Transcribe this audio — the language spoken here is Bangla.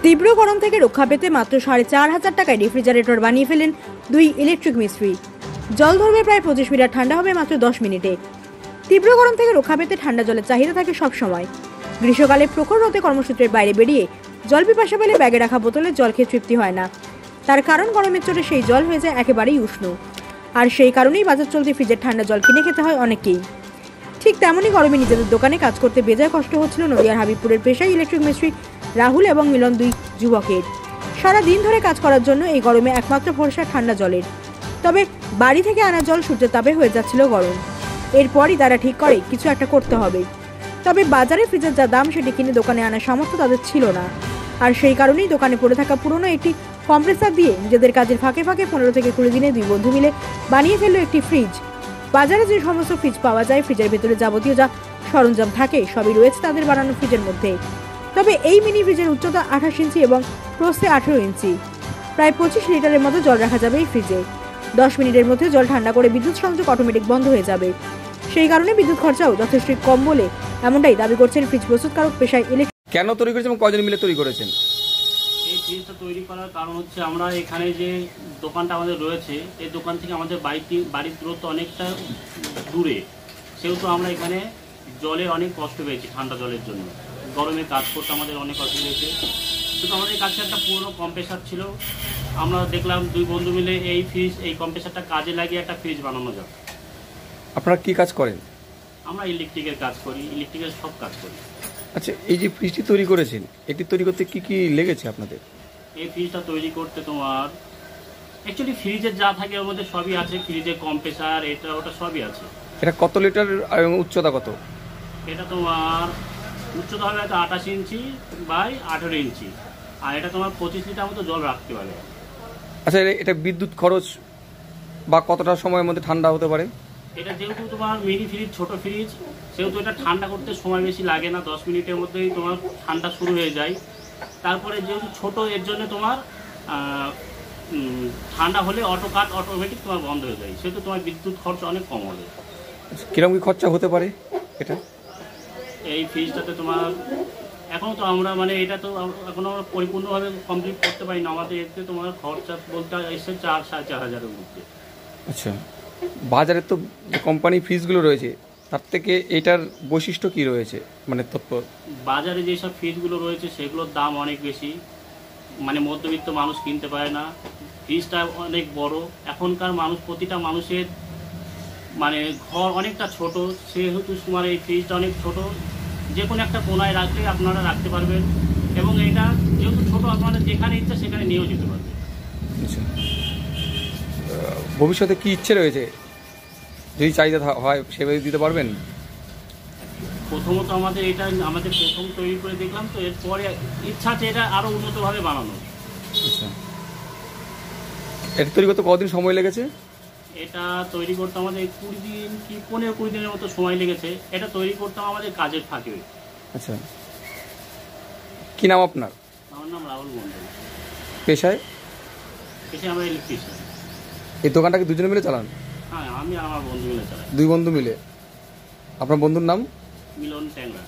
তীব্র গরম থেকে রক্ষা পেতে মাত্র ৪,৫০০ টাকায় রেফ্রিজারেটর বানিয়ে ফেলেন দুই ইলেকট্রিক মিস্ত্রি। জল ধরবে প্রায় ২৫ মিনিট, ঠান্ডা হবে মাত্র ১০ মিনিটে। তীব্র গরম থেকে রক্ষা পেতে ঠান্ডা জলের চাহিদা থাকে সব সময়। গ্রীষ্মকালে প্রখর রোদে কর্মসূত্রের বাইরে বেরিয়ে জল পিপাসা পেলে ব্যাগে রাখা বোতলে জল খেয়ে তৃপ্তি হয় না। তার কারণ গরমের চোটে সেই জল হয়ে যায় একেবারেই উষ্ণ। আর সেই কারণেই বাজার চলতি ফ্রিজের ঠান্ডা জল কিনে খেতে হয় অনেকেই। ঠিক তেমনই গরমে নিজেদের দোকানে কাজ করতে বেজায় কষ্ট হচ্ছিল নদিয়ার হাবিবপুরের পেশায় ইলেকট্রিক মিস্ত্রি রাহুল এবং মিলন, দুই যুবকের। সারা দিন ধরে কাজ করার জন্য এই গরমে একমাত্র ভরসা ঠান্ডা জলের। তবে বাড়ি থেকে আনা জল সূর্যের তাপে হয়ে যাচ্ছিল গরম। এরপরই তারা ঠিক করে কিছু একটা করতে হবে। তবে বাজারে ফ্রিজের যা দাম সেটি কিনে দোকানে আনার সামর্থ্য তাদের ছিল না। আর সেই কারণেই দোকানে পড়ে থাকা পুরনো একটি কম্প্রেসার দিয়ে নিজেদের কাজের ফাঁকে ফাঁকে ১৫ থেকে ২০ দিনে দুই বন্ধু মিলে বানিয়ে ফেললো একটি ফ্রিজ। বাজারে যে সমস্ত ফ্রিজ পাওয়া যায়, ফ্রিজের ভেতরে যাবতীয় যা সরঞ্জাম থাকে সবই রয়েছে তাদের বানানো ফ্রিজের মধ্যে। তবে এই মিনি ফ্রিজের উচ্চতা ২৮ ইঞ্চি এবং প্রস্থে ১৮ ইঞ্চি। প্রায় ২৫ লিটারের মতো জল রাখা যাবে এই ফ্রিজে। ১০ মিনিটের মধ্যে জল ঠান্ডা করে বিদ্যুৎ সংযোগ অটোমেটিক বন্ধ হয়ে যাবে। সেই কারণে বিদ্যুৎ খরচাও যথেষ্ট কম বলে এমনটাই দাবি করছেন ফ্রিজ প্রস্তুতকারক পেশায় ইলেকট্রিক। কেন তৈরি করেছেন এবং কয়জন মিলে তৈরি করেছেন? এই ফ্রিজটা তৈরি করার কারণ হচ্ছে আমরা এখানে যে দোকানটা আমাদের রয়েছে, এই দোকান থেকে আমাদের বাড়ির দূরত্ব অনেকটা দূরে, সেহেতু আমরা এখানে জলের অনেক কষ্ট পেয়েছি। ঠান্ডা জলের জন্য গরমে কাজ করতে আমাদের অনেক অসুবিধা হয়েছে। কিন্তু আমাদের কাছে একটা পুরনো কম্প্রেসার ছিল, আমরা দেখলাম দুই বন্ধু মিলে এই কম্প্রেসারটা কাজে লাগিয়ে একটা ফ্রিজ বানানো যাবে। আপনারা কি কাজ করেন? আমরা ইলেকট্রিকের কাজ করি, ইলেকট্রিকের সব কাজ করি। আচ্ছা, এই যে ফ্রিজটি তৈরি করেছেন, এটি তৈরি করতে কি কি লেগেছে আপনাদের? এই ফ্রিজটা তৈরি করতে তোমার অ্যাকচুয়ালি ফ্রিজের যা থাকে ওর মধ্যে সবই আছে। ফ্রিজের কম্প্রেসার এটা ওটা সবই আছে। এটা কত লিটার এবং উচ্চতা কত? এটা তোমার উচ্চতা হবে ২৮ ইঞ্চি বাই ১৮ ইঞ্চি, আর এটা তোমার ২৫ লিটার মতো জল রাখতে পারে। আচ্ছা, এটা বিদ্যুৎ খরচ বা কতটা সময়ের মধ্যে ঠান্ডা হতে পারে? এটা যেহেতু তোমার মিনি ফ্রিজ, ছোট ফ্রিজ, সেহেতু এটা ঠান্ডা করতে সময় বেশি লাগে না। ১০ মিনিটের মধ্যেই তোমার ঠান্ডা শুরু হয়ে যায়। তারপরে যেহেতু ছোট, এর জন্য তোমার ঠান্ডা হলে অটোমেটিক তোমার বন্ধ হয়ে যায়, সেহেতু তোমার বিদ্যুৎ খরচ অনেক কম হবে। কিরকম কি খরচা হতে পারে এটা? এই ফ্রিজটাতে তোমার এখনও তো আমরা এটা তো এখনও আমরা পরিপূর্ণভাবে কমপ্লিট করতে পারি না। আমাদের এতে তোমার খরচা বলতে এসে ৪-৪.৫ হাজারের মধ্যে। আচ্ছা, বাজারে তো যে কোম্পানি ফ্রিজগুলো রয়েছে তার থেকে এটার বৈশিষ্ট্য কি রয়েছে, তৎপর? বাজারে যেসব ফ্রিজগুলো রয়েছে সেগুলোর দাম অনেক বেশি, মধ্যবিত্ত মানুষ কিনতে পারে না। ফ্রিজটা অনেক বড়, এখনকার প্রতিটা মানুষের ঘর অনেকটা ছোট, সেহেতু এই ফ্রিজটা অনেক ছোট, যে কোনো একটা কোনায় রাখলে আপনারা রাখতে পারবেন। এবং এটা যেহেতু ছোট, আপনারা যেখানে ইচ্ছা সেখানে নিয়েও যেতে পারবেন। আচ্ছা, ভবিষ্যতে কি ইচ্ছে রয়েছে? যদি চাহিদা হয় সেভাবে দিতে পারবেন? প্রথমত আমাদের প্রথম তৈরি করে দেখলাম, তো এরপরে ইচ্ছা আছে এটা আরও উন্নতভাবে বানানো। আচ্ছা, এটা তৈরি করতে কতদিন সময় লেগেছে? এটা তৈরি করতে আমাদের ২০ দিন কি ১৫-২০ দিনের মতো সময় লেগেছে। এটা তৈরি করতে আমাদের কাজের ফাঁকে। আচ্ছা, কি নাম আপনার? আমার নাম রাহুল মন্ডল। পেশায় আমরা ইলেকট্রিশিয়ান। এই দোকানটাকে দুজনে মিলে চালান? হ্যাঁ, আমি আর আমার বন্ধু মিলে চালাই। দুই বন্ধু মিলে। আপনার বন্ধুর নাম? মিলন ট্যাংরা।